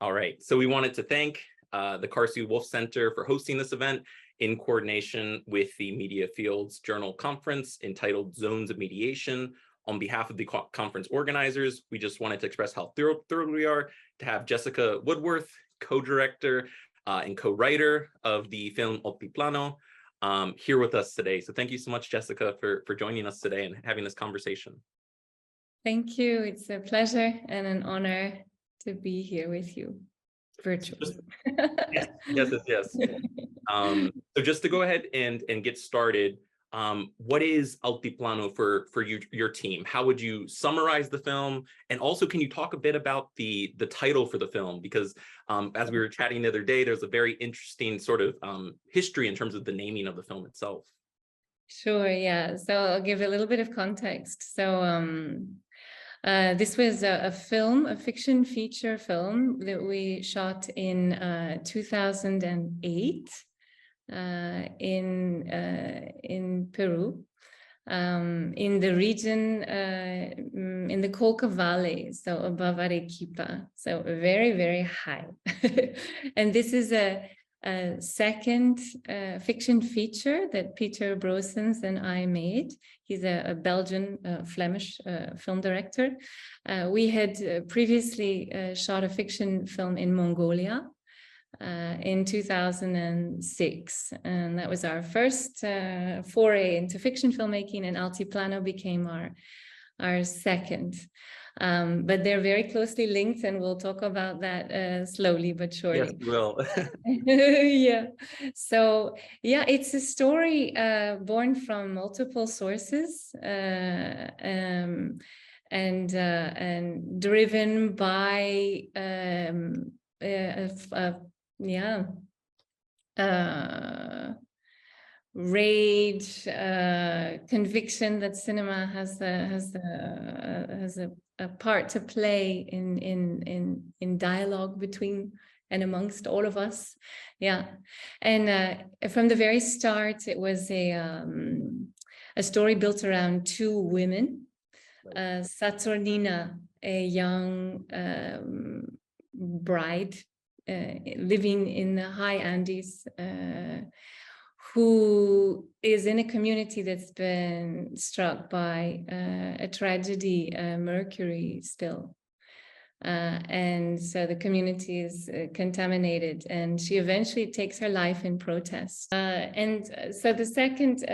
All right, so we wanted to thank the Carsey-Wolf Center for hosting this event in coordination with the Media Fields Journal Conference entitled Zones of Mediation. On behalf of the conference organizers, we just wanted to express how thrilled we are to have Jessica Woodworth, co-director and co-writer of the film Altiplano, here with us today. So thank you so much, Jessica, for joining us today and having this conversation. Thank you. It's a pleasure and an honor to be here with you virtually. Yes. So just to go ahead and get started, what is Altiplano for your team? How would you summarize the film? And also, can you talk a bit about the title for the film? Because as we were chatting the other day, there's a very interesting sort of history in terms of the naming of the film itself. Sure, yeah. So I'll give a little bit of context. So this was a fiction feature film that we shot in 2008 in Peru, in the region, in the Colca Valley, so above Arequipa, so very, very high. And this is a second fiction feature that Peter Brosens and I made. He's a Belgian, Flemish film director. We had previously shot a fiction film in Mongolia in 2006, and that was our first foray into fiction filmmaking, and Altiplano became our second. But they're very closely linked, and we'll talk about that slowly but surely. Yes, we will. Yeah. So yeah, it's a story born from multiple sources and driven by rage, conviction that cinema has a part to play in dialogue between and amongst all of us. Yeah. And from the very start, it was a story built around two women, Saturnina, a young bride living in the high Andes, who is in a community that's been struck by a tragedy, a mercury spill. And so the community is contaminated, and she eventually takes her life in protest. And so the second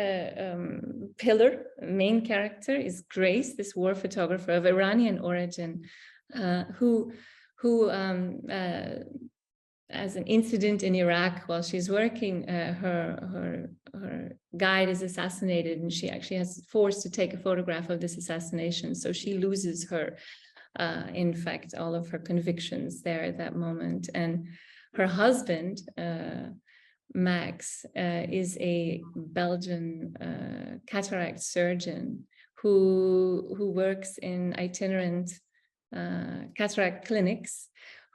pillar, main character, is Grace, this war photographer of Iranian origin, who as an incident in Iraq while she's working, her guide is assassinated, and she actually has forced to take a photograph of this assassination. So she loses her, in fact, all of her convictions there at that moment. And her husband, Max, is a Belgian cataract surgeon who works in itinerant cataract clinics,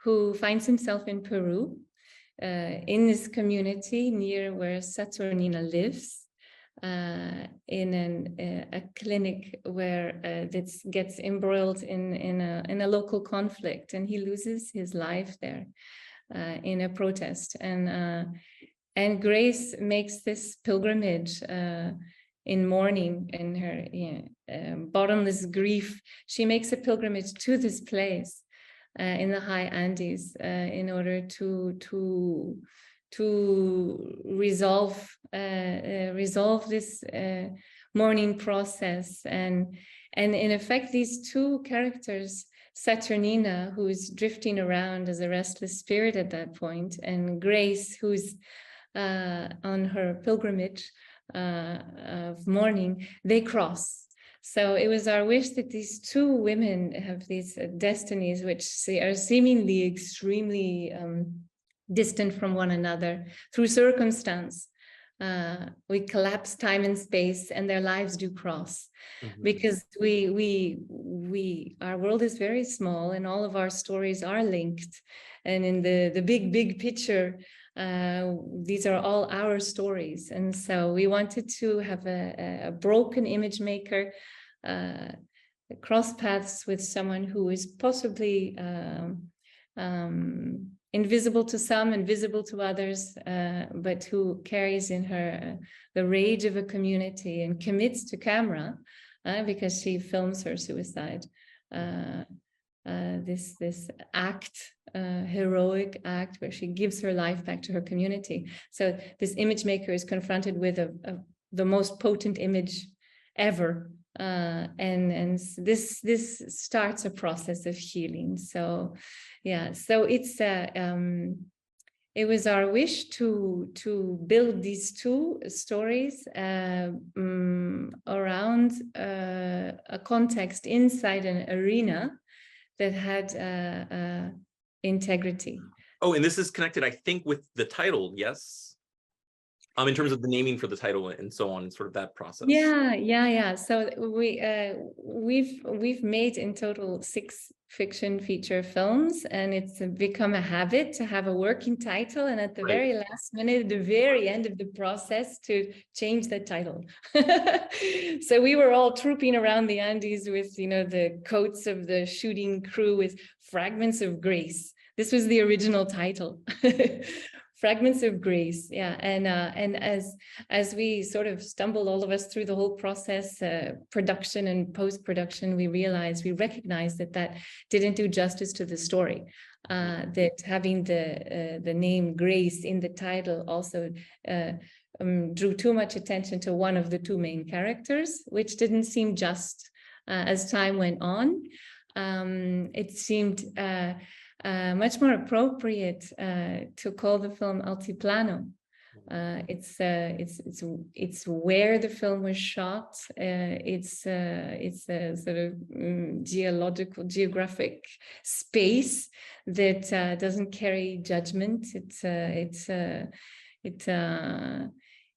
who finds himself in Peru, in this community near where Saturnina lives, in a clinic where that gets embroiled in a local conflict, and he loses his life there in a protest. And Grace makes this pilgrimage in mourning, in her bottomless grief. She makes a pilgrimage to this place in the high Andes in order to resolve this mourning process. And in effect, these two characters, Saturnina, who's drifting around as a restless spirit at that point, and Grace, who's on her pilgrimage of mourning, they cross. So it was our wish that these two women have these destinies which are seemingly extremely distant from one another through circumstance. We collapse time and space, and their lives do cross. Mm-hmm. Because our world is very small, and all of our stories are linked. And in the big picture, these are all our stories. And so we wanted to have a broken image maker cross paths with someone who is possibly invisible to some and visible to others, but who carries in her the rage of a community and commits to camera because she films her suicide. This act, heroic act, where she gives her life back to her community. So this image maker is confronted with the most potent image ever, and this starts a process of healing. So yeah, so it's it was our wish to build these two stories around a context inside an arena that had integrity. Oh, and this is connected, I think, with the title, yes? In terms of the naming for the title and so on, and sort of that process. Yeah. So we've made in total 6 fiction feature films, and it's become a habit to have a working title, and at the very last minute, at the very end of the process, to change the title. So we were all trooping around the Andes with, you know, the coats of the shooting crew with Fragments of Grace. This was the original title. Fragments of Grace, yeah, and as we sort of stumbled, all of us, through the whole process, production and post-production, we recognized that didn't do justice to the story. That having the name Grace in the title also drew too much attention to one of the 2 main characters, which didn't seem just. As time went on, it seemed much more appropriate to call the film Altiplano. It's where the film was shot. It's a sort of geographic space that doesn't carry judgment.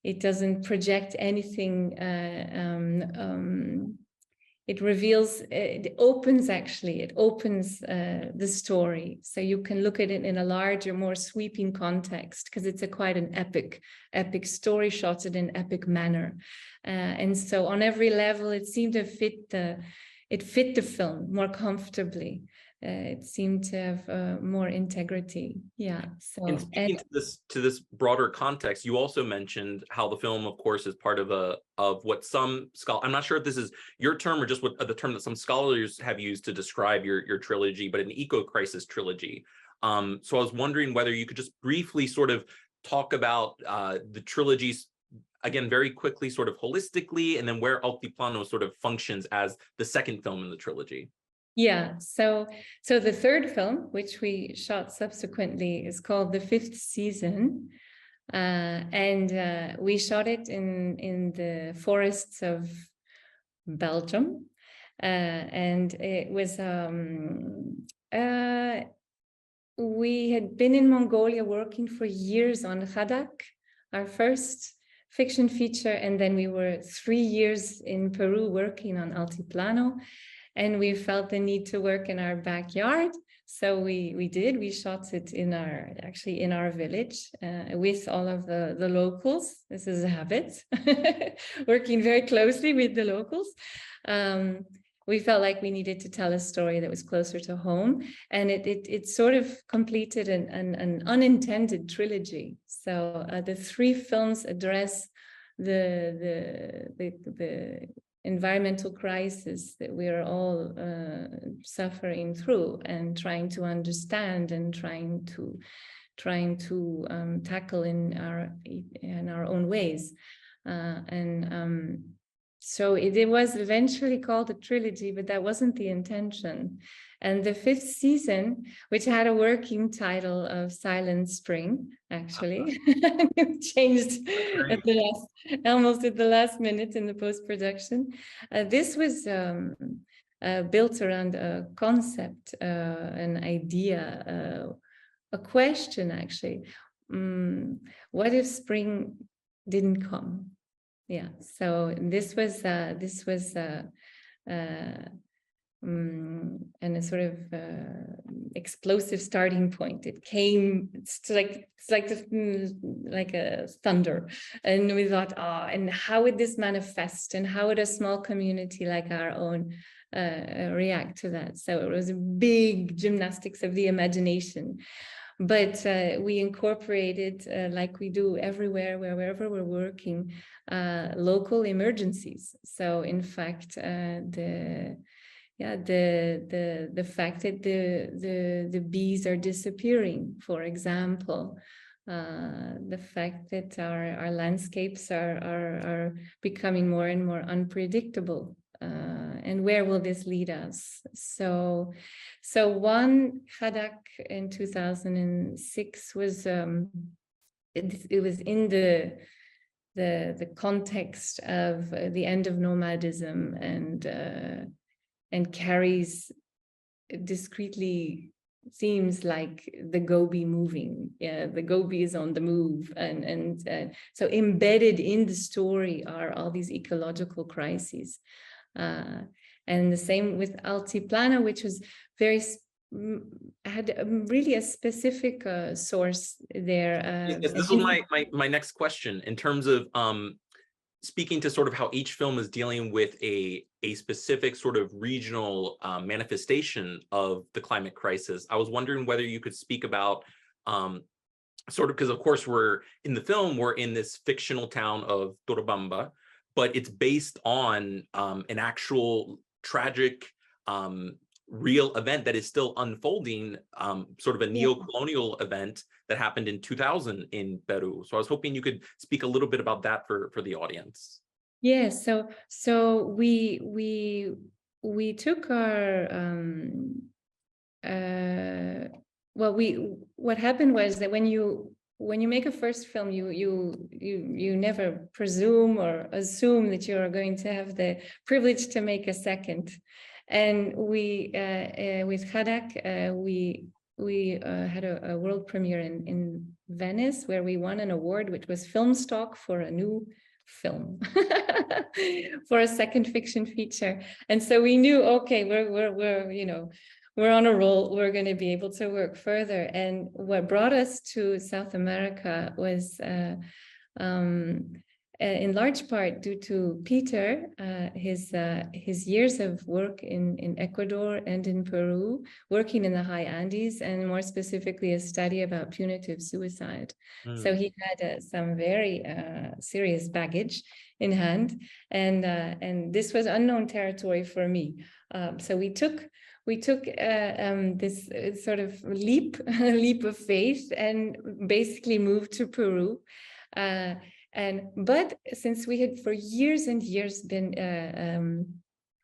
It doesn't project anything. It reveals, it opens the story. So you can look at it in a larger, more sweeping context, because it's quite an epic story, shot in an epic manner. And so on every level, it seemed to fit the film more comfortably. It seemed to have more integrity. Yeah. So, and speaking to this broader context, you also mentioned how the film, of course, is part of what some scholars, I'm not sure if this is your term or just what the term that some scholars have used to describe your trilogy, but an eco-crisis trilogy. So I was wondering whether you could just briefly sort of talk about the trilogies, again, very quickly, sort of holistically, and then where Altiplano sort of functions as the second film in the trilogy. Yeah, so the third film, which we shot subsequently, is called The 5th Season, and we shot it in the forests of Belgium, and it was we had been in Mongolia working for years on Khadak, our first fiction feature, and then we were 3 years in Peru working on Altiplano. And we felt the need to work in our backyard. So we did. We shot it in our village with all of the locals. This is a habit, working very closely with the locals. We felt like we needed to tell a story that was closer to home. And it sort of completed an unintended trilogy. So the 3 films address the environmental crisis that we are all suffering through and trying to understand and trying to tackle in our own ways. So it was eventually called a trilogy, but that wasn't the intention. And the 5th season, which had a working title of Silent Spring, actually, changed almost at the last minute in the post-production. This was built around a concept, an idea, a question, actually. What if spring didn't come? Yeah, so this was and a sort of explosive starting point. It came, it's like a thunder, and we thought, and how would this manifest, and how would a small community like our own react to that? So it was a big gymnastics of the imagination. But we incorporated, like we do everywhere, wherever we're working, local emergencies. So in fact, the fact that the bees are disappearing, for example, the fact that our landscapes are becoming more and more unpredictable. And where will this lead us? So one Hadak in 2006 was it was in the context of the end of nomadism, and carries discreetly seems like the Gobi moving. Yeah, the Gobi is on the move, and so embedded in the story are all these ecological crises. And the same with Altiplano, which was had really a specific source there. Yes, this was my next question in terms of speaking to sort of how each film is dealing with a specific sort of regional manifestation of the climate crisis. I was wondering whether you could speak about sort of, because of course we're in the film, we're in this fictional town of Torobamba, but it's based on an actual tragic real event that is still unfolding, sort of a neo-colonial event that happened in 2000 in Peru. So I was hoping you could speak a little bit about that for the audience. Yes, so we took our what happened was that when you make a first film, you never presume or assume that you are going to have the privilege to make a second. And we with Hadak, we had a world premiere in Venice, where we won an award, which was film stock for a new film for a second fiction feature. And so we knew, okay, we're on a roll, we're going to be able to work further. And what brought us to South America was in large part due to Peter, his years of work in Ecuador and in Peru, working in the high Andes, and more specifically a study about punitive suicide. So he had some very serious baggage in hand, and this was unknown territory for me. So we took this sort of leap of faith and basically moved to Peru. But since we had for years and years been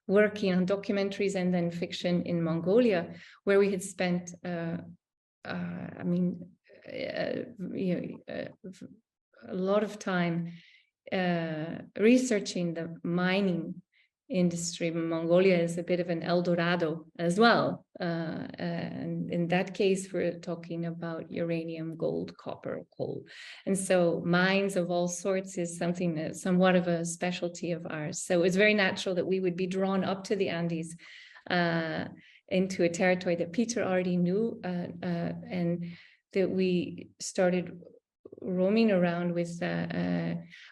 working on documentaries and then fiction in Mongolia, where we had spent, a lot of time researching the mining industry. Mongolia is a bit of an El Dorado as well. And in that case, we're talking about uranium, gold, copper, coal. And so mines of all sorts is something that's somewhat of a specialty of ours. So it's very natural that we would be drawn up to the Andes into a territory that Peter already knew, and that we started roaming around with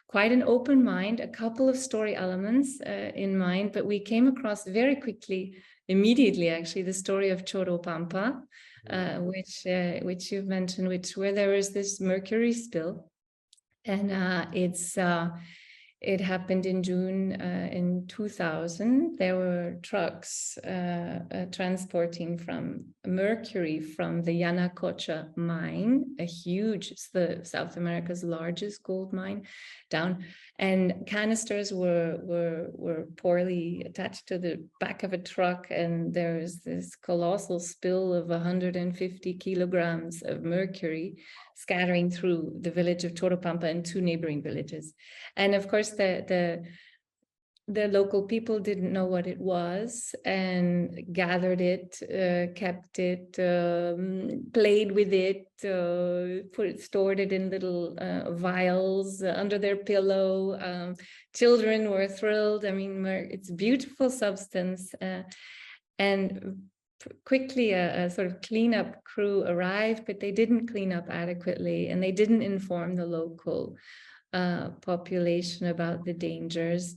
quite an open mind, a couple of story elements in mind, but we came across very quickly, immediately actually, the story of Choropampa, which you've mentioned, where there was this mercury spill, and it happened in June in 2000. There were trucks transporting from mercury from the Yanacocha mine, it's the South America's largest gold mine, down, and canisters were poorly attached to the back of a truck, and there was this colossal spill of 150 kilograms of mercury scattering through the village of Choropampa and 2 neighboring villages. And of course, the local people didn't know what it was and gathered it, kept it, played with it, stored it in little vials under their pillow. Children were thrilled. I mean, it's a beautiful substance. And quickly a sort of cleanup crew arrived, but they didn't clean up adequately, and they didn't inform the local population about the dangers.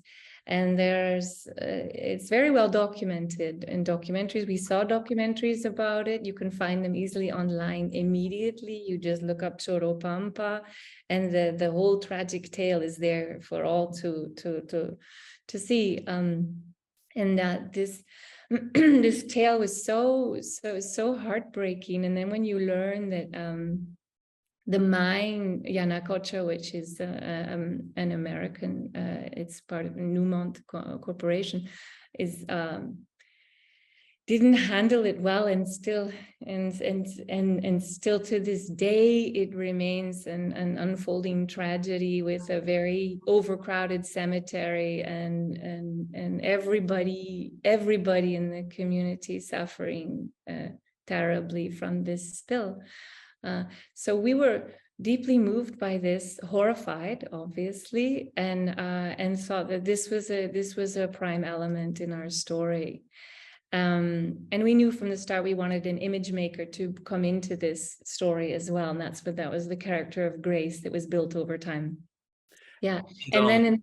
And it's very well documented in documentaries. We saw documentaries about it. You can find them easily online immediately. You just look up Choro Pampa, and the whole tragic tale is there for all to see. And that this this tale was so heartbreaking. And then when you learn that the mine Yanacocha, which is an American, it's part of Newmont Corporation, is didn't handle it well, and still still to this day it remains an unfolding tragedy with a very overcrowded cemetery, and everybody in the community suffering terribly from this spill. So we were deeply moved by this, horrified, obviously, and thought that this was a prime element in our story. And we knew from the start we wanted an image maker to come into this story as well, and that was the character of Grace that was built over time. Yeah, and then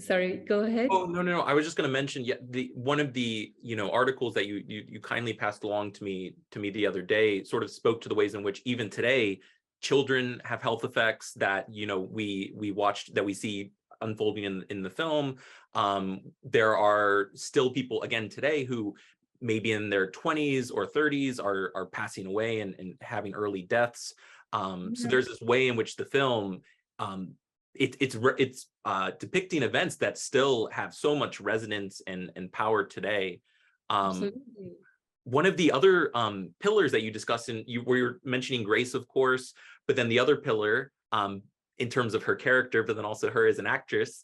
sorry, go ahead. Oh, no. I was just going to mention, one of the articles that you kindly passed along to me the other day sort of spoke to the ways in which even today children have health effects that we watched, that we see unfolding in the film. There are still people again today who maybe in their 20s or 30s are passing away and having early deaths. So there's this way in which the film it's depicting events that still have so much resonance and power today. Absolutely. One of the other pillars that you discussed, where you're mentioning Grace, of course, but then the other pillar in terms of her character, but then also her as an actress,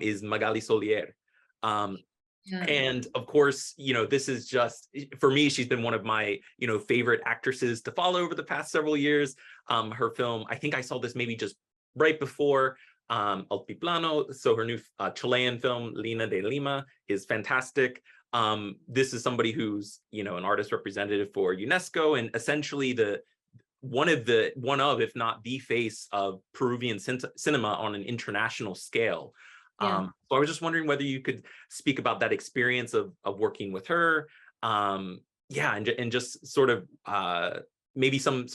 is Magali Solier. And of course, this is just, for me, she's been one of my, favorite actresses to follow over the past several years. Her film, I think I saw this maybe just right before Altiplano. So her new Chilean film, Lina de Lima, is fantastic. This is somebody who's, an artist representative for UNESCO, and essentially one of, if not the face of Peruvian cinema on an international scale. So I was just wondering whether you could speak about that experience of working with her. And just sort of maybe some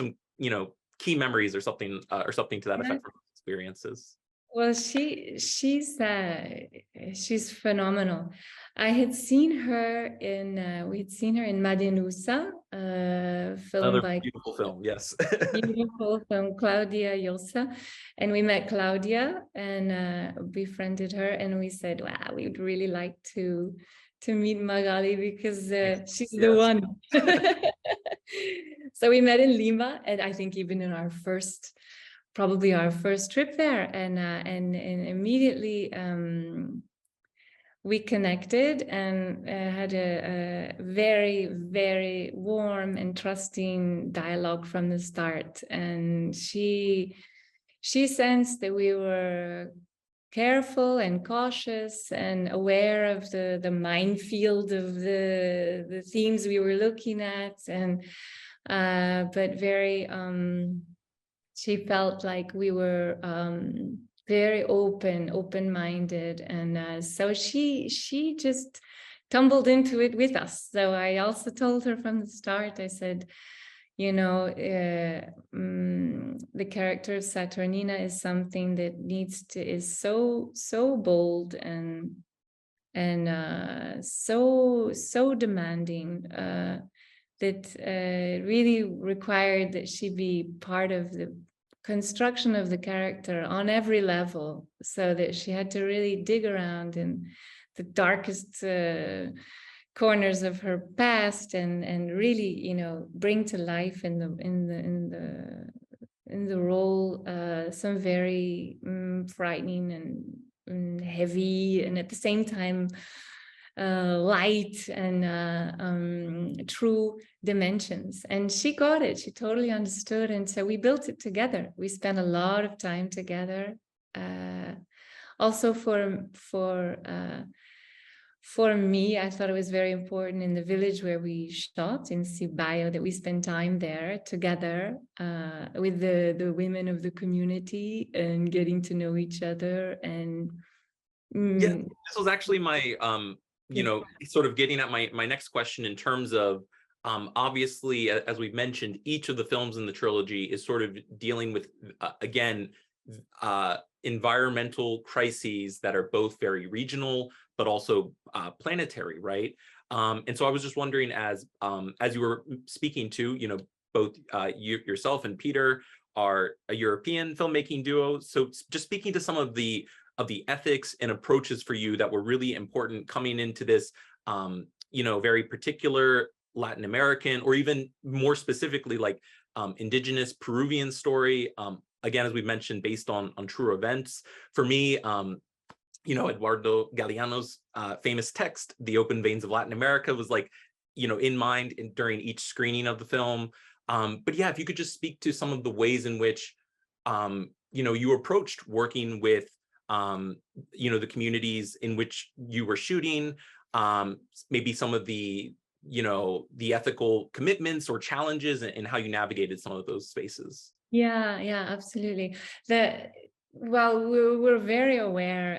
key memories or something to that effect from experiences. Well, she's phenomenal. I had seen her in we had seen her in Madenusa, film Another by beautiful film, yes. beautiful film, Claudia Yolsa, and we met Claudia and befriended her, and we said, wow, we would really like to meet Magali because she's the one. So we met in Lima, and I think even in probably our first trip there, and immediately we connected and had a very, very warm and trusting dialogue from the start. And she sensed that we were careful and cautious and aware of the minefield of the themes we were looking at, and but very she felt like we were very open-minded, and so she just tumbled into it with us. So I also told her from the start, I said, the character of Saturnina is something that is so bold and so demanding, that really required that she be part of the construction of the character on every level, so that she had to really dig around in the darkest corners of her past and really, bring to life in the role some very frightening and heavy, and at the same time light and true dimensions. And she got it. She totally understood. And so we built it together. We spent a lot of time together. Also for for me, I thought it was very important in the village where we shot in Cibayo that we spend time there together with the women of the community and getting to know each other. And Yeah, this was actually my sort of getting at my next question in terms of obviously, as we've mentioned, each of the films in the trilogy is sort of dealing with again environmental crises that are both very regional but also planetary, right? And so I was just wondering, as you were speaking to, both yourself and Peter are a European filmmaking duo. So just speaking to some of the ethics and approaches for you that were really important coming into this, very particular Latin American, or even more specifically, like indigenous Peruvian story. Again, as we mentioned, based on true events. For me, Eduardo Galeano's famous text, "The Open Veins of Latin America," was like, in mind during each screening of the film. But yeah, if you could just speak to some of the ways in which, you approached working with, the communities in which you were shooting, maybe some of the ethical commitments or challenges, and how you navigated some of those spaces. Yeah, absolutely. Well, we're very aware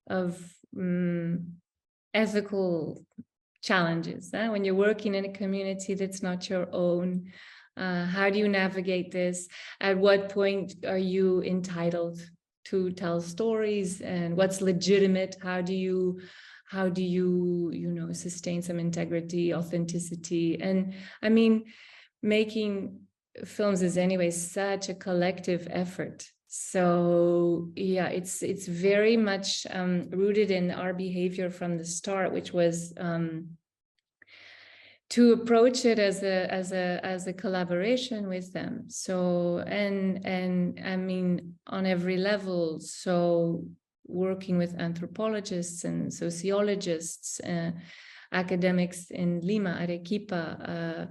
of ethical challenges when you're working in a community that's not your own. How do you navigate this? At what point are you entitled to tell stories, and what's legitimate? How do you sustain some integrity, authenticity? And I mean, making films is anyway such a collective effort. So yeah, it's very much rooted in our behavior from the start, which was to approach it as a collaboration with them. So and I mean on every level. So working with anthropologists and sociologists, academics in Lima, Arequipa,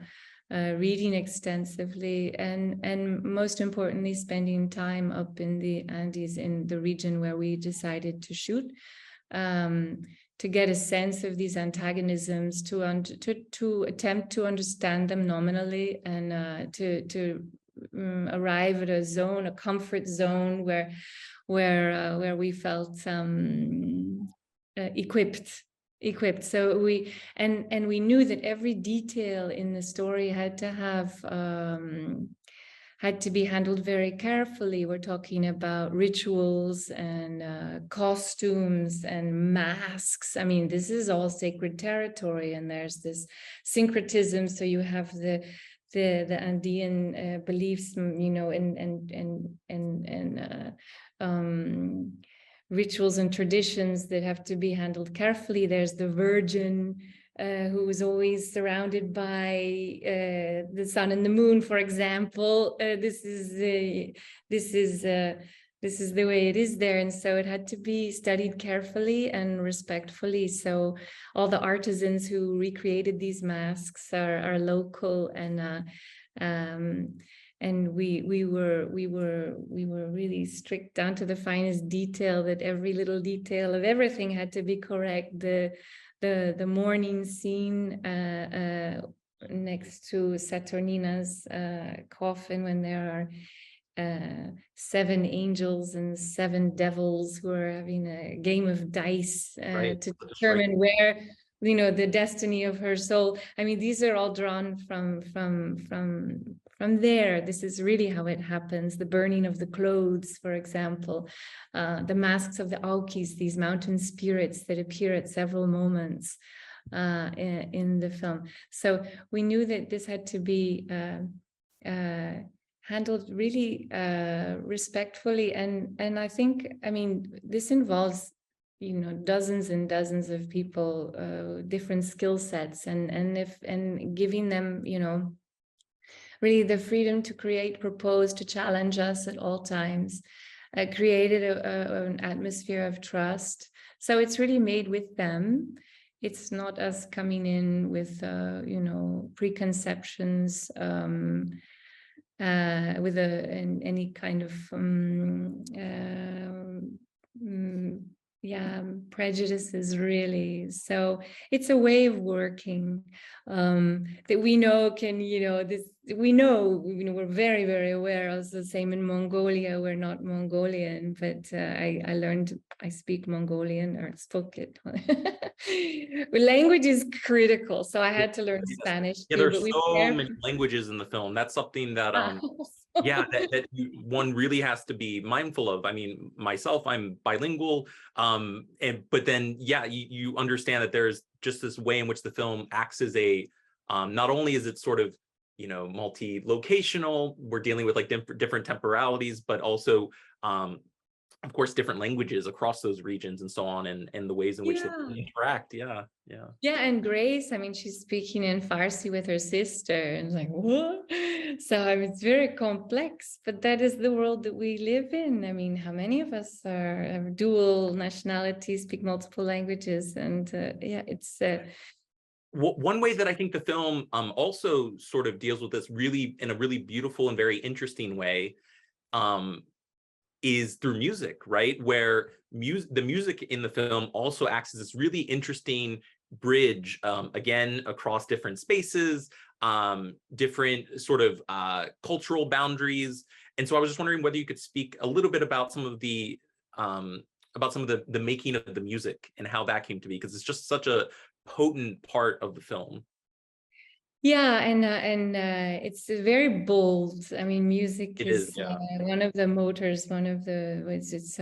reading extensively, and most importantly, spending time up in the Andes, in the region where we decided to shoot, to get a sense of these antagonisms, to attempt to understand them nominally, and to arrive at a comfort zone where we felt equipped. So we knew that every detail in the story had to be handled very carefully. We're talking about rituals and costumes and masks. I mean, this is all sacred territory, and there's this syncretism. So you have the Andean beliefs, and rituals and traditions that have to be handled carefully. There's the Virgin, who is always surrounded by the sun and the moon, for example. This is the way it is there, and so it had to be studied carefully and respectfully. So all the artisans who recreated these masks are local, and we were really strict down to the finest detail, that every little detail of everything had to be correct. The morning scene next to Saturnina's coffin, when there are 7 angels and 7 devils who are having a game of dice Right. to determine where the destiny of her soul. I mean, these are all drawn from there. This is really how it happens. The burning of the clothes, for example, the masks of the Aukis, these mountain spirits that appear at several moments in the film. So we knew that this had to be handled really respectfully, and I think, I mean, this involves dozens and dozens of people, different skill sets, and giving them really the freedom to create, propose, to challenge us at all times, created an atmosphere of trust. So it's really made with them. It's not us coming in with preconceptions, with any kind of yeah, prejudices really. So it's a way of working that we know can, we know, we're very, very aware. Also, the same in Mongolia, we're not Mongolian, but I learned, I speak Mongolian, or spoke it. Language is critical, so I had to learn Spanish Yeah, too. there's But we so many languages in the film. That's something that yeah, one really has to be mindful of. I mean, myself, I'm bilingual, but then yeah, you understand that there's just this way in which the film acts as a not only is it sort of multi-locational, we're dealing with like different temporalities, but also of course different languages across those regions and so on, and the ways in which they interact. Yeah. Yeah, and Grace, I mean, she's speaking in Farsi with her sister, and it's like, what? So I mean, it's very complex, but that is the world that we live in. I mean, how many of us have dual nationalities, speak multiple languages, and yeah, it's. One way that I think the film also sort of deals with this really in a really beautiful and very interesting way is through music, right? Where the music in the film also acts as this really interesting bridge, again, across different spaces, different sort of cultural boundaries. And so I was just wondering whether you could speak a little bit about some of the making of the music and how that came to be, because it's just such a potent part of the film. Yeah, and it's very bold. I mean, music is Yeah. one of the motors, it's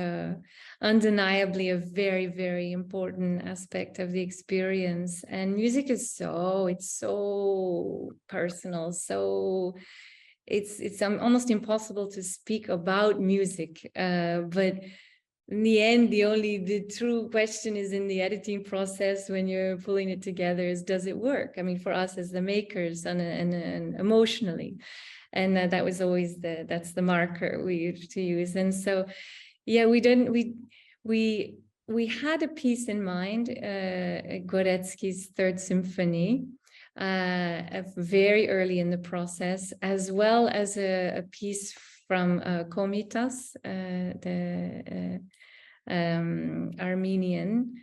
undeniably a very, very important aspect of the experience. And music is it's so personal, so it's almost impossible to speak about music, but in the end, the true question is in the editing process when you're pulling it together is, does it work? I mean, for us as the makers and emotionally, and that was always that's the marker we used to use. And so, yeah, we had a piece in mind, Gorecki's Third Symphony, very early in the process, as well as a piece from Komitas, the Armenian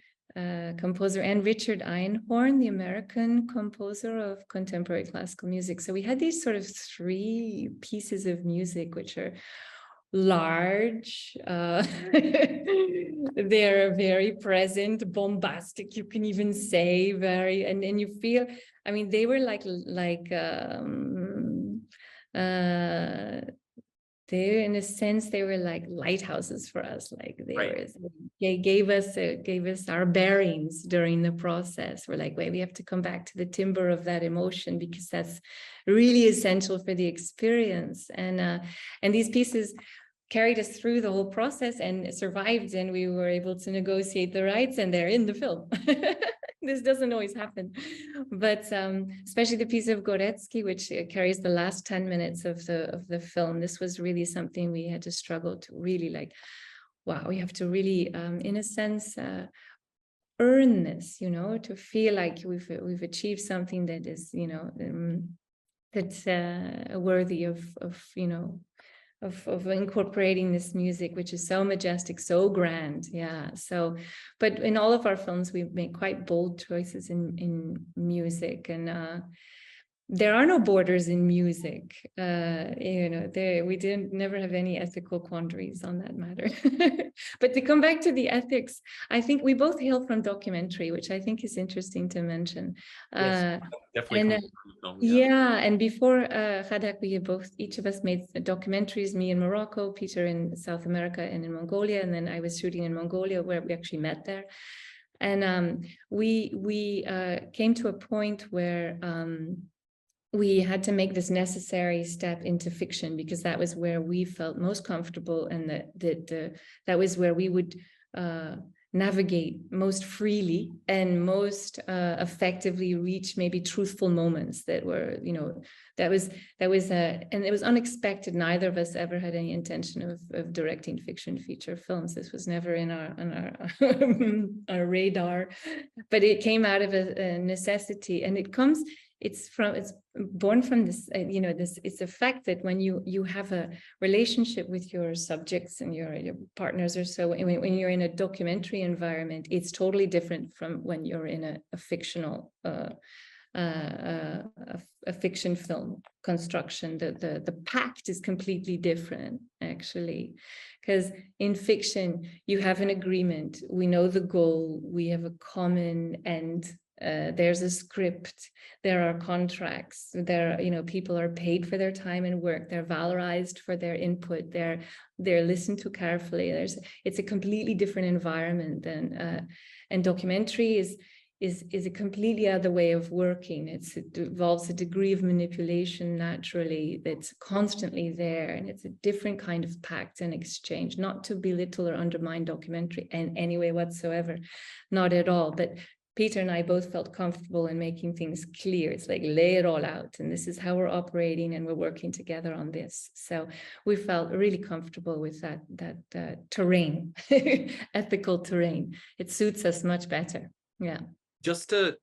composer, and Richard Einhorn, the American composer of contemporary classical music. So we had these sort of three pieces of music, which are large, they're very present, bombastic, you can even say, and then you feel, I mean, they were they, in a sense, they were like lighthouses for us. Like they gave us our bearings during the process. We're like, wait, we have to come back to the timbre of that emotion, because that's really essential for the experience. And these pieces carried us through the whole process and survived, and we were able to negotiate the rights, and they're in the film. This doesn't always happen, but especially the piece of Gorecki, which carries the last 10 minutes of the film. This was really something we had to struggle to really wow, we have to really, in a sense, earn this, to feel like we've achieved something that is, that's worthy of incorporating this music, which is so majestic, so grand. Yeah. So, but in all of our films, we make quite bold choices in music, and there are no borders in music. We never have any ethical quandaries on that matter. But to come back to the ethics, I think we both hail from documentary, which I think is interesting to mention. Yes, definitely. And, yeah, and before Khadak, each of us made documentaries, me in Morocco, Peter in South America and in Mongolia, and then I was shooting in Mongolia, where we actually met there. And we came to a point where we had to make this necessary step into fiction, because that was where we felt most comfortable, and that was where we would navigate most freely and most effectively reach maybe truthful moments that were, and it was unexpected. Neither of us ever had any intention of directing fiction feature films. This was never in our radar, but it came out of a necessity, and it comes it's born from this, it's a fact that when you have a relationship with your subjects and your partners or so, when you're in a documentary environment, it's totally different from when you're in a fictional a fiction film construction. The pact is completely different, actually, because in fiction you have an agreement, we know the goal, we have a common end, there's a script, there are contracts, people are paid for their time and work, they're valorized for their input, they're listened to carefully. It's a completely different environment than and documentary is a completely other way of working. It involves a degree of manipulation naturally that's constantly there, and it's a different kind of pact and exchange, not to belittle or undermine documentary in any way whatsoever, not at all. But Peter and I both felt comfortable in making things clear. It's like, lay it all out, and this is how we're operating, and we're working together on this. So we felt really comfortable with that terrain, ethical terrain. It suits us much better. Yeah. Just to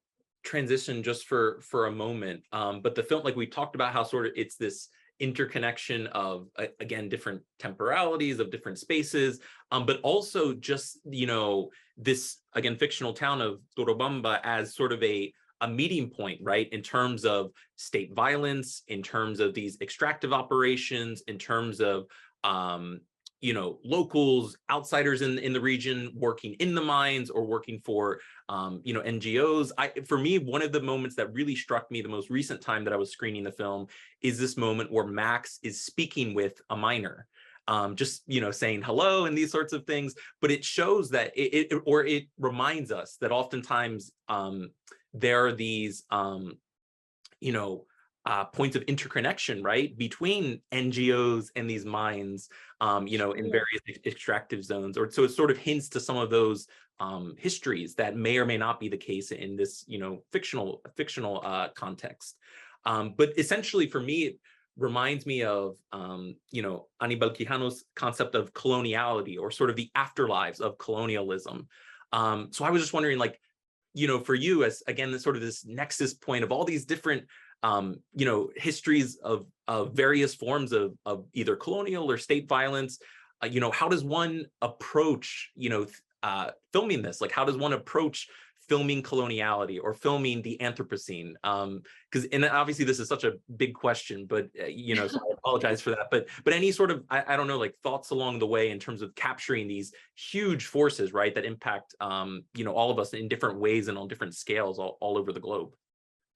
transition just for a moment, but the film, like we talked about how sort of it's this interconnection of, again, different temporalities of different spaces, but also just, this, again, fictional town of Torobamba as sort of a meeting point, right, in terms of state violence, in terms of these extractive operations, in terms of locals, outsiders in the region working in the mines or working for, NGOs. For me, one of the moments that really struck me the most recent time that I was screening the film is this moment where Max is speaking with a miner, just, saying hello and these sorts of things. But it shows that it reminds us that oftentimes there are these, points of interconnection, right, between NGOs and these mines, in various extractive zones. Or so it sort of hints to some of those histories that may or may not be the case in this, fictional context. But essentially, for me, it reminds me of, Anibal Quijano's concept of coloniality, or sort of the afterlives of colonialism. So I was just wondering, like, for you, as again, this sort of this nexus point of all these different histories of various forms of either colonial or state violence, how does one approach, filming this? Like, how does one approach filming coloniality or filming the Anthropocene? Because, and obviously this is such a big question, but, so I apologize for that. But any sort of, I don't know, like thoughts along the way in terms of capturing these huge forces, right, that impact, all of us in different ways and on different scales all over the globe.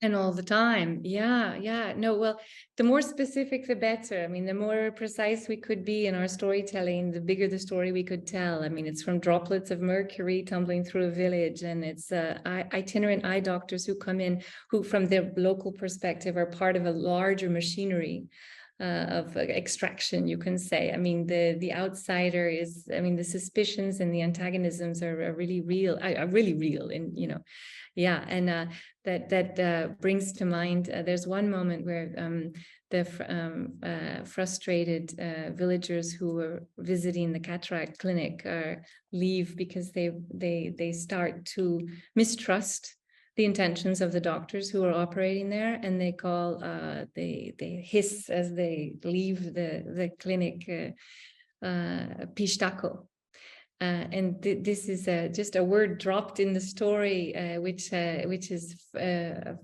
And all the time. Yeah. No, well, the more specific, the better. I mean, the more precise we could be in our storytelling, the bigger the story we could tell. I mean, it's from droplets of mercury tumbling through a village, and it's itinerant eye doctors who come in, who from their local perspective are part of a larger machinery of extraction, you can say. I mean, the outsider is, I mean, the suspicions and the antagonisms are really real, and, yeah. And that brings to mind, there's one moment where the frustrated villagers who were visiting the cataract clinic leave because they start to mistrust the intentions of the doctors who are operating there, and they call they hiss as they leave the clinic, pistaco. And this is just a word dropped in the story, which is a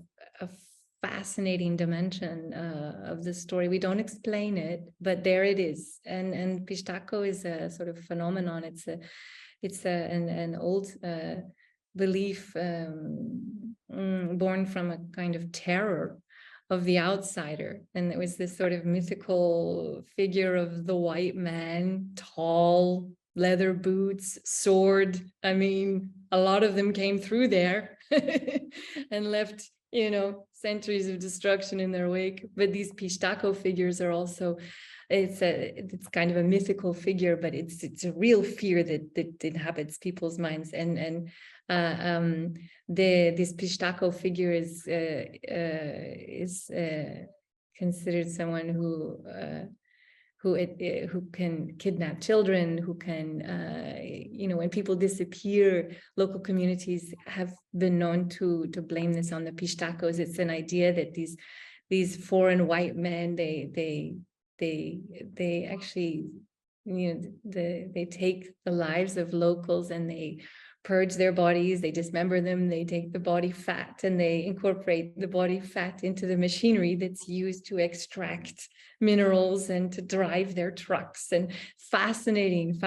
fascinating dimension of the story. We don't explain it, but there it is. And pistaco is a sort of phenomenon. It's an old belief born from a kind of terror of the outsider. And it was this sort of mythical figure of the white man, tall, leather boots, sword. I mean, a lot of them came through there and left, centuries of destruction in their wake. But these pistaco figures are also, it's kind of a mythical figure, but it's a real fear that inhabits people's minds. And this pistaco figure is considered someone who who can kidnap children, who can, when people disappear, local communities have been known to blame this on the Pistacos. It's an idea that these foreign white men, they actually, they take the lives of locals and they purge their bodies, they dismember them, they take the body fat and they incorporate the body fat into the machinery that's used to extract minerals and to drive their trucks. And fascinating.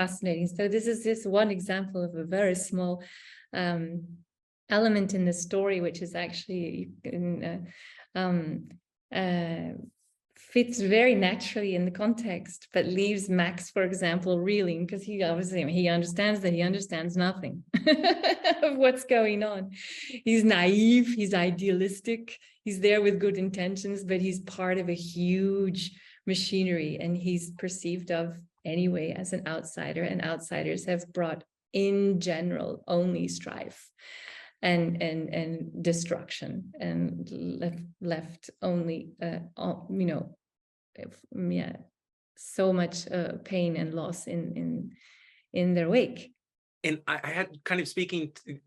So this is just one example of a very small element in the story, which is actually fits very naturally in the context, but leaves Max, for example, reeling, because he understands that he understands nothing of what's going on. He's naive, he's idealistic, he's there with good intentions, but he's part of a huge machinery, and he's perceived of anyway as an outsider, and outsiders have brought in general only strife and destruction, and left only so much pain and loss in their wake. And I had kind of speaking to,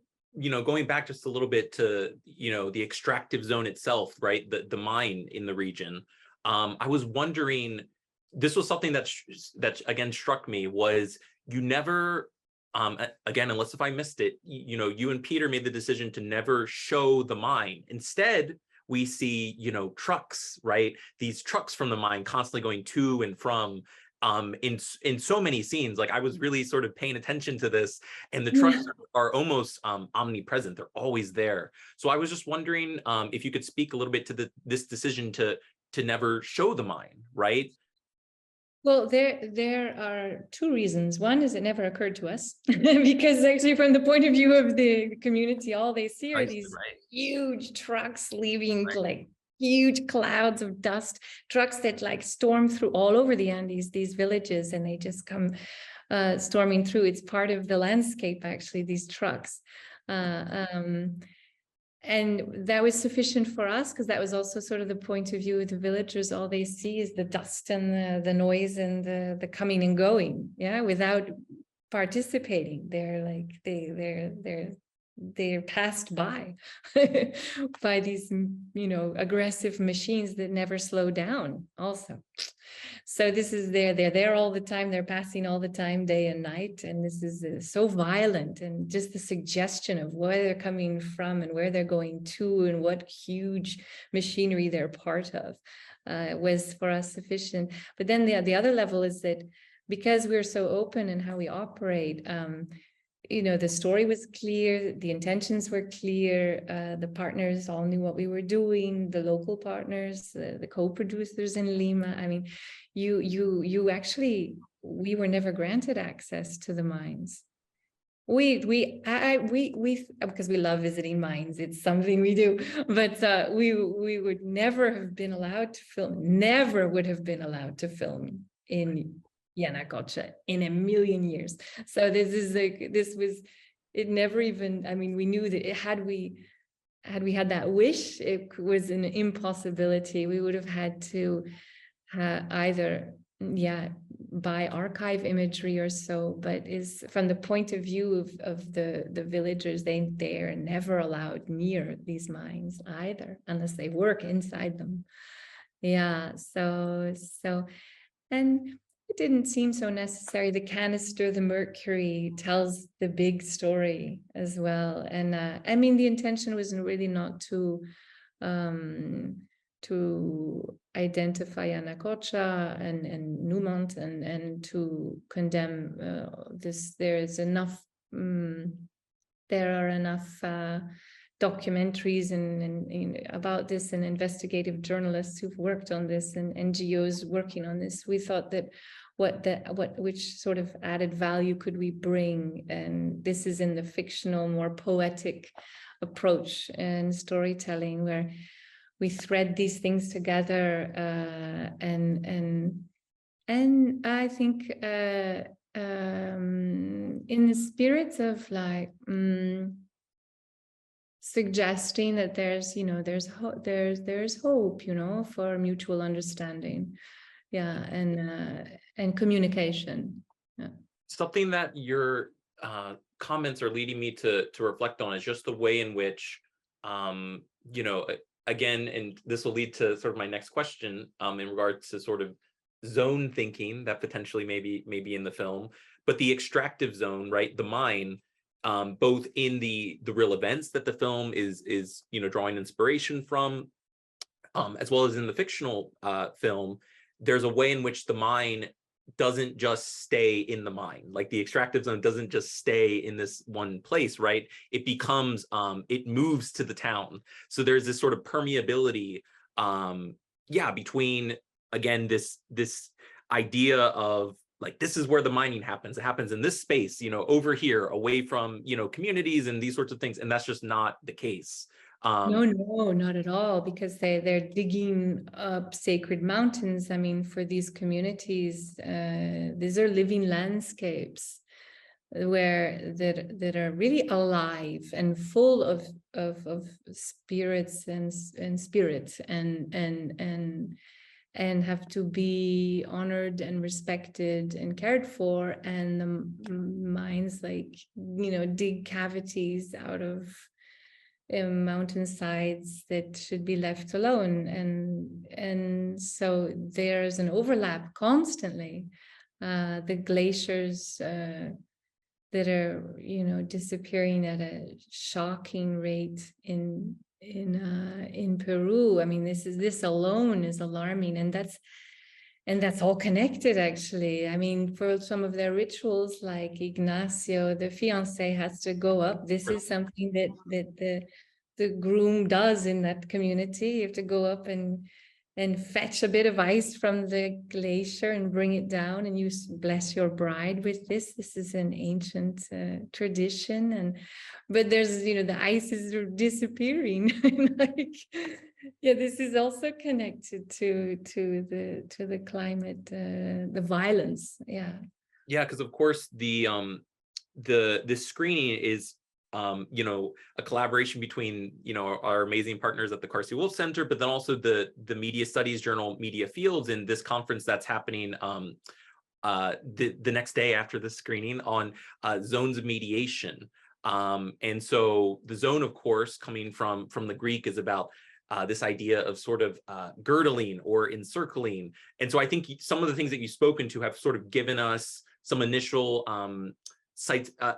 going back just a little bit to the extractive zone itself, right, the mine in the region. I was wondering, this was something that again struck me, was you never again, unless if I missed it, you and Peter made the decision to never show the mine. Instead, we see, trucks, right? These trucks from the mine constantly going to and from in so many scenes. Like, I was really sort of paying attention to this, and the trucks are almost omnipresent. They're always there. So I was just wondering if you could speak a little bit to this decision to never show the mine, right? Well, there are two reasons. One is it never occurred to us because actually from the point of view of the community, all they see are these huge trucks leaving like huge clouds of dust, trucks that like storm through all over the Andes, these villages, and they just come storming through. It's part of the landscape, actually, these trucks. And that was sufficient for us, because that was also sort of the point of view of the villagers. All they see is the dust and the noise and the coming and going, without participating. They're like they're passed by by these aggressive machines that never slow down also. So this is they're there all the time, they're passing all the time, day and night, and this is so violent, and just the suggestion of where they're coming from and where they're going to and what huge machinery they're part of was for us sufficient. But then the other level is that because we're so open in how we operate, the story was clear, the intentions were clear, the partners all knew what we were doing, the local partners, the co-producers in Lima. I mean, you actually, we were never granted access to the mines. We because we love visiting mines, it's something we do, but we would never have been allowed to film, never would have been allowed to film in Yanacocha in a million years. So it never even, I mean, we knew that had we had that wish, it was an impossibility. We would have had to either buy archive imagery or so, but is from the point of view of the villagers, they are never allowed near these mines either, unless they work inside them. So and it didn't seem so necessary. The canister, the mercury tells the big story as well. And I mean, the intention was really not to identify Yanacocha and Newmont and to condemn this. There are enough documentaries and about this, and investigative journalists who've worked on this, and NGOs working on this. We thought that which sort of added value could we bring, and this is in the fictional, more poetic approach and storytelling, where we thread these things together, and I think in the spirit of like suggesting that there's hope, for mutual understanding. yeah, and communication. Yeah. Something that your comments are leading me to reflect on is just the way in which, you know, again, and this will lead to sort of my next question in regards to sort of zone thinking that potentially maybe in the film, but the extractive zone, right, the mine, both in the real events that the film is you know, drawing inspiration from, as well as in the fictional film. There's a way in which the mine doesn't just stay in the mine. Like the extractive zone doesn't just stay in this one place, right? It becomes, it moves to the town. So there's this sort of permeability, yeah, between, again, this idea of like, this is where the mining happens. It happens in this space, you know, over here, away from, you know, communities and these sorts of things. And that's just not the case. No, not at all, because they're digging up sacred mountains. I mean, for these communities, these are living landscapes where that are really alive and full of spirits and spirits and have to be honored and respected and cared for. And the mines, like, you know, dig cavities out of mountainsides that should be left alone, and so there's an overlap constantly. The glaciers that are, you know, disappearing at a shocking rate in Peru. I mean, this alone is alarming, and that's all connected, actually. I mean, for some of their rituals, like Ignacio, the fiancé, has to go up. This is something that the groom does in that community. You have to go up and fetch a bit of ice from the glacier and bring it down, and you bless your bride with this. This is an ancient tradition, but there's, you know, the ice is disappearing. Like, yeah, this is also connected to the climate, the violence. Yeah. Yeah, because of course the screening is, you know, a collaboration between, you know, our amazing partners at the Carsey-Wolf Center, but then also the Media Studies journal Media Fields, in this conference that's happening the next day after the screening on zones of mediation. And so the zone, of course, coming from the Greek, is about this idea of sort of girdling or encircling. And so I think some of the things that you've spoken to have sort of given us some initial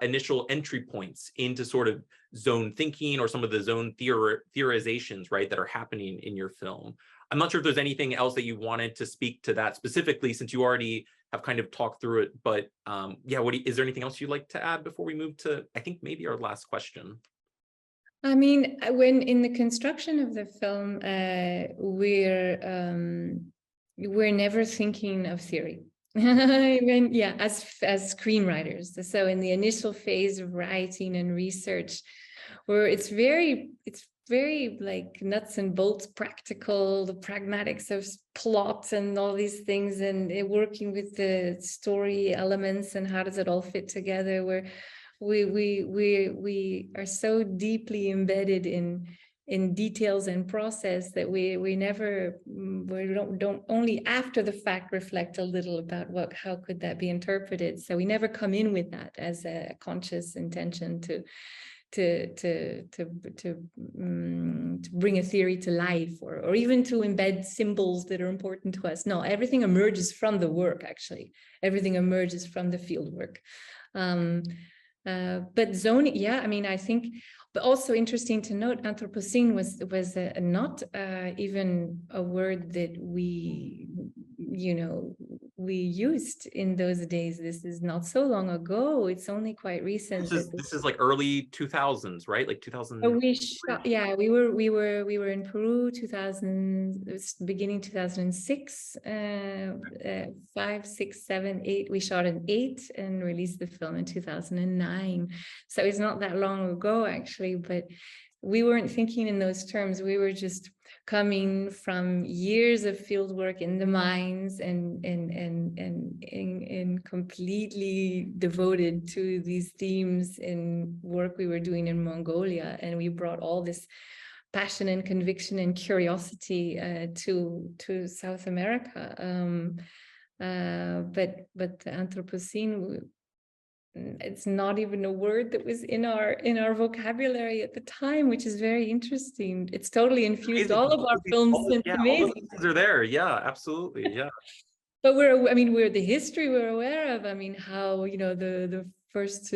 initial entry points into sort of zone thinking, or some of the zone theorizations, right, that are happening in your film. I'm not sure if there's anything else that you wanted to speak to that specifically, since you already have kind of talked through it, but yeah, is there anything else you'd like to add before we move to, I think, maybe our last question? I mean, when in the construction of the film, we're never thinking of theory. Even, yeah, as screenwriters. So in the initial phase of writing and research, where it's very like nuts and bolts, practical, the pragmatics of plot and all these things, and working with the story elements and how does it all fit together, where we are so deeply embedded in details and process that we don't only after the fact reflect a little about how could that be interpreted. So we never come in with that as a conscious intention to bring a theory to life, or even to embed symbols that are important to us. No, everything emerges from the work. Actually, everything emerges from the field work. But zoning, yeah, I mean, I think, but also interesting to note, Anthropocene was not even a word that we used in those days. This is not so long ago. It's only quite recent. This is like early 2000s, right? Like 2000. Yeah, we were in Peru, beginning 2006, 5, 6, 7, 8. We shot in 8 and released the film in 2009. So it's not that long ago, actually, but we weren't thinking in those terms. We were just coming from years of field work in the mines and completely devoted to these themes in work we were doing in Mongolia. And we brought all this passion and conviction and curiosity to South America. But the Anthropocene, it's not even a word that was in our vocabulary at the time, which is very interesting. It's totally infused all of our films. Yeah, all those things are there. Yeah, absolutely. Yeah. But we're the history we're aware of. I mean, how, you know, the first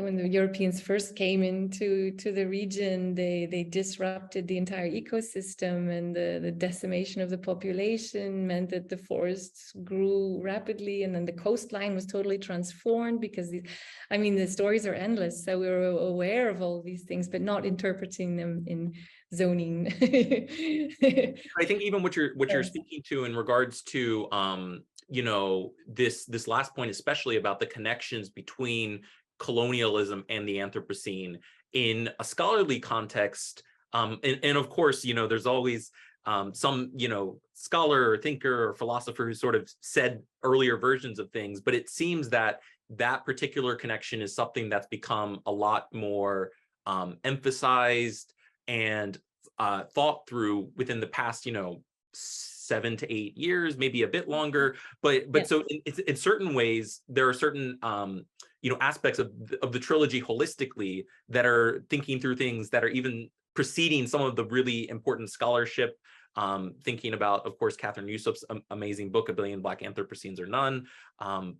when the Europeans first came into the region, they disrupted the entire ecosystem, and the decimation of the population meant that the forests grew rapidly, and then the coastline was totally transformed because the stories are endless. So we were aware of all these things, but not interpreting them in zoning. I think even what you're speaking to in regards to you know, this last point, especially about the connections between colonialism and the Anthropocene in a scholarly context, and of course, you know, there's always some, you know, scholar or thinker or philosopher who sort of said earlier versions of things, but it seems that that particular connection is something that's become a lot more emphasized and thought through within the past, you know, 7 to 8 years, maybe a bit longer. But yeah. So in certain ways, there are certain you know, aspects of the trilogy holistically that are thinking through things that are even preceding some of the really important scholarship. Thinking about, of course, Catherine Yusuf's amazing book, A Billion Black Anthropocenes or None.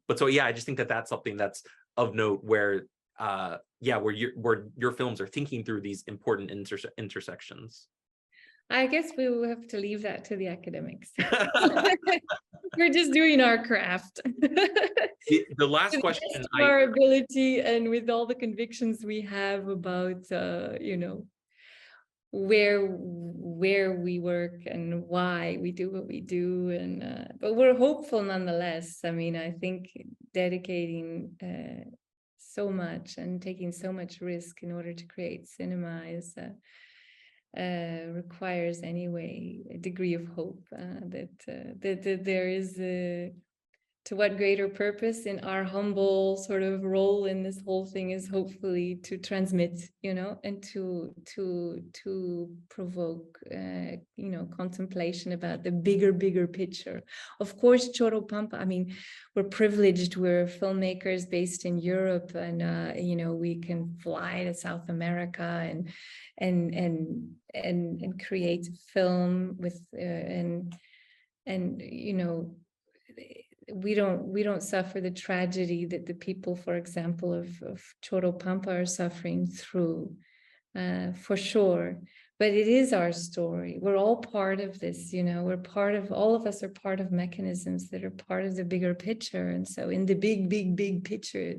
But so, yeah, I just think that that's something that's of note where, yeah, where your films are thinking through these important intersections. I guess we will have to leave that to the academics. We're just doing our craft. The last question, our ability and with all the convictions we have about, you know, where we work and why we do what we do, and but we're hopeful nonetheless. I mean, I think dedicating so much and taking so much risk in order to create cinema is requires anyway a degree of hope that there is to what greater purpose in our humble sort of role in this whole thing is hopefully to transmit, you know, and to provoke you know, contemplation about the bigger picture. Of course, Choropampa, I mean, we're privileged, we're filmmakers based in Europe, and you know, we can fly to South America and create film with and you know, we don't suffer the tragedy that the people, for example, of Choropampa are suffering through, for sure. But it is our story. We're all part of this, you know, all of us are part of mechanisms that are part of the bigger picture. And so in the big picture,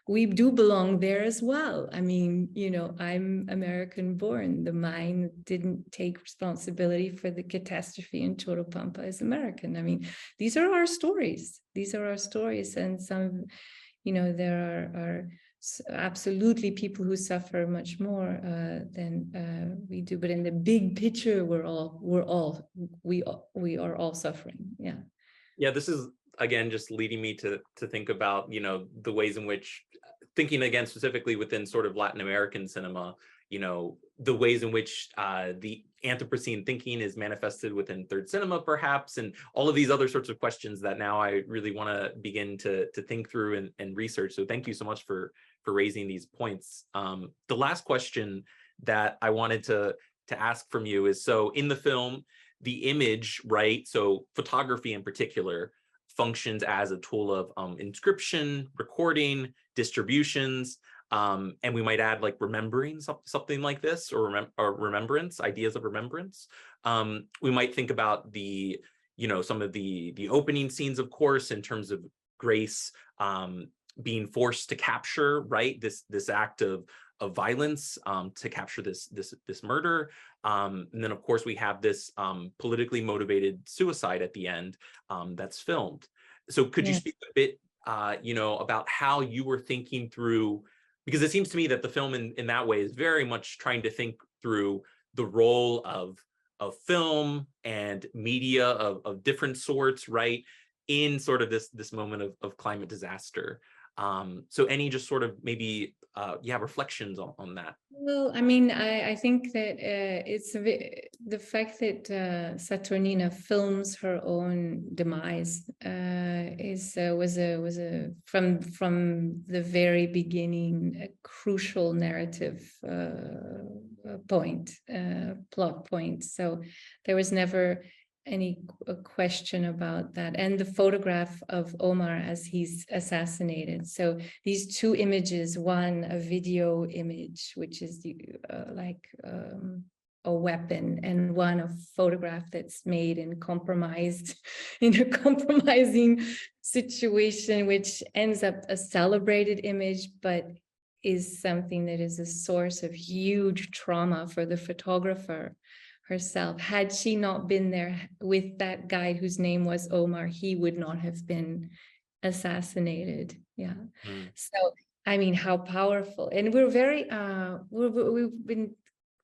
we do belong there as well. I mean, you know, I'm American born. The mine didn't take responsibility for the catastrophe in Choropampa as American. I mean, these are our stories. These are our stories. And some, you know, there are absolutely people who suffer much more than we do. But in the big picture, we are all suffering. Yeah. Yeah, this is, again, just leading me to think about, you know, the ways in which, thinking again specifically within sort of Latin American cinema, you know, the ways in which the Anthropocene thinking is manifested within third cinema, perhaps, and all of these other sorts of questions that now I really want to begin to think through and research. So thank you so much for raising these points. The last question that I wanted to ask from you is, so in the film, the image, right? So photography in particular functions as a tool of inscription, recording, distributions, and we might add like remembering something like this, or remembrance, ideas of remembrance. We might think about the, you know, some of the opening scenes, of course, in terms of Grace being forced to capture, right, this act of violence to capture this murder, and then of course we have this politically motivated suicide at the end that's filmed. So could you speak a bit, you know, about how you were thinking through, because it seems to me that the film in that way is very much trying to think through the role of film and media of different sorts, right, in sort of this moment of climate disaster. So any just sort of maybe, reflections on that? Well, I mean, I think that the fact that Saturnina films her own demise was a from the very beginning a crucial narrative plot point. So there was never any question about that. And the photograph of Omar as he's assassinated. So these two images, one a video image, which is a weapon, and one a photograph that's made and compromised in a compromising situation, which ends up a celebrated image, but is something that is a source of huge trauma for the photographer herself. Had she not been there with that guy whose name was Omar, he would not have been assassinated. Yeah. So, I mean, how powerful. And we're very, we've been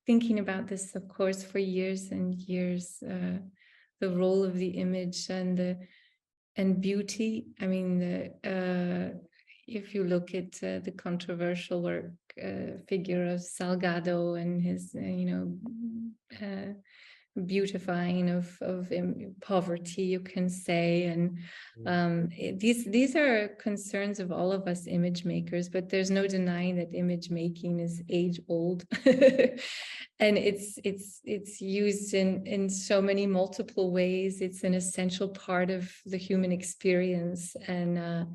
thinking about this, of course, for years and years, the role of the image and beauty. I mean, if you look at the controversial figure of Salgado and his, beautifying of poverty, you can say, and these are concerns of all of us image makers, but there's no denying that image making is age old. And it's used in so many multiple ways. It's an essential part of the human experience, and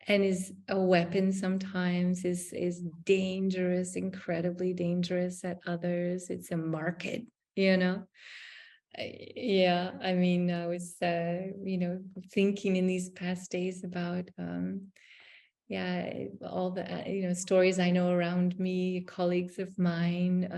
is a weapon sometimes, is dangerous, incredibly dangerous at others. It's a market, Yeah, I mean, I was, thinking in these past days about, all the, stories I know around me, colleagues of mine,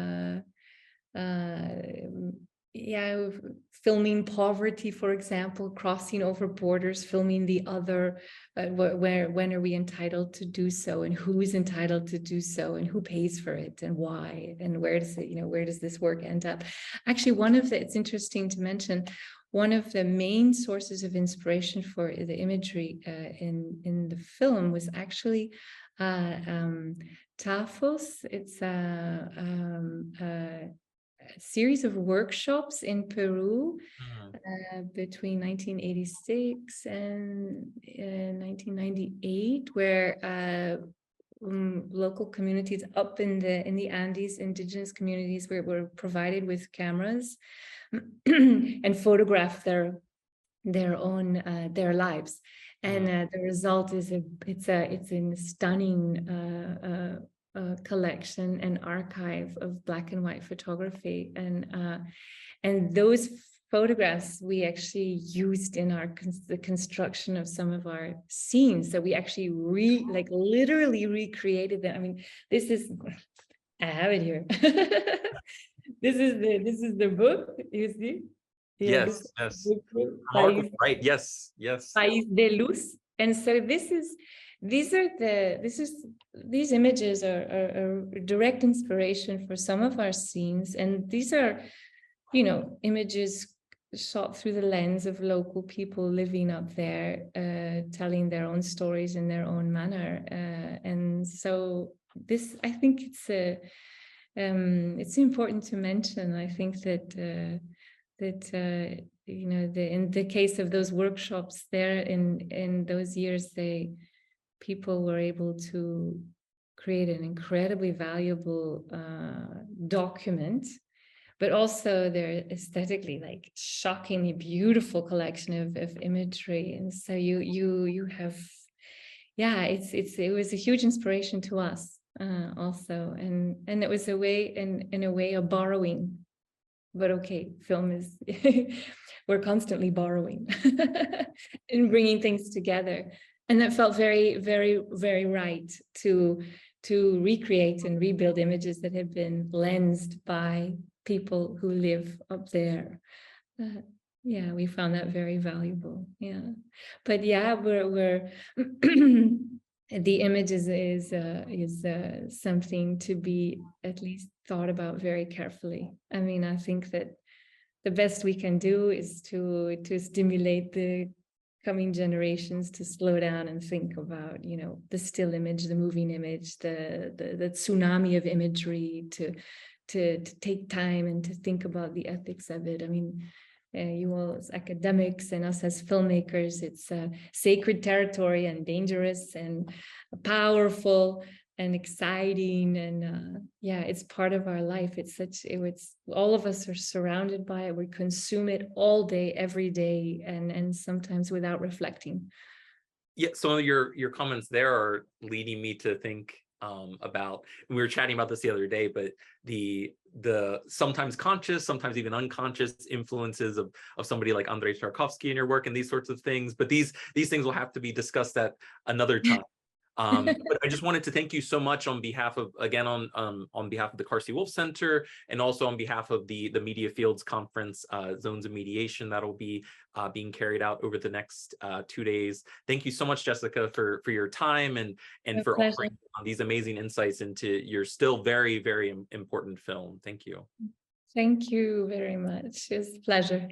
filming poverty, for example, crossing over borders, filming the other, when are we entitled to do so, and who is entitled to do so, and who pays for it, and why, and where does it, where does this work end up? Actually, it's interesting to mention, one of the main sources of inspiration for the imagery in the film was actually Tafos. It's a series of workshops in Peru between 1986 and 1998, where local communities up in the Andes, indigenous communities, were provided with cameras and photographed their lives. And the result is it's a stunning collection and archive of black and white photography, and those photographs we actually used in the construction of some of our scenes. So we actually literally recreated them. I mean, I have it here. This is the book, you see? Yeah, yes. Right. Yes. País de Luz. And so these images are direct inspiration for some of our scenes, and these are, images shot through the lens of local people living up there, telling their own stories in their own manner, and so this, I think, it's important to mention. I think that in the case of those workshops there in those years, people were able to create an incredibly valuable document, but also their aesthetically shockingly beautiful collection of imagery. And so you have, it was a huge inspiration to us also, and it was a way, in a way, of borrowing. But okay, film is we're constantly borrowing and bringing things together. And that felt very, very, very right to recreate and rebuild images that had been lensed by people who live up there. We found that very valuable. Yeah, but we're the images is something to be at least thought about very carefully. I mean, I think that the best we can do is to stimulate the coming generations to slow down and think about, you know, the still image, the moving image, the tsunami of imagery, to take time and to think about the ethics of it. I mean, you all as academics and us as filmmakers, it's sacred territory and dangerous and powerful and exciting, and yeah, it's part of our life. It's all of us are surrounded by it. We consume it all day, every day, and sometimes without reflecting. Yeah, some of your comments there are leading me to think about, we were chatting about this the other day, but the sometimes conscious, sometimes even unconscious influences of somebody like Andrei Tarkovsky in your work and these sorts of things. But these things will have to be discussed at another time. But I just wanted to thank you so much on behalf of, again, on behalf of the Carsey-Wolf Center, and also on behalf of the Media Fields Conference, Zones of Mediation, that'll be being carried out over the next 2 days. Thank you so much, Jessica, for your time and for offering these amazing insights into your still very, very important film. Thank you. Thank you very much. It's a pleasure.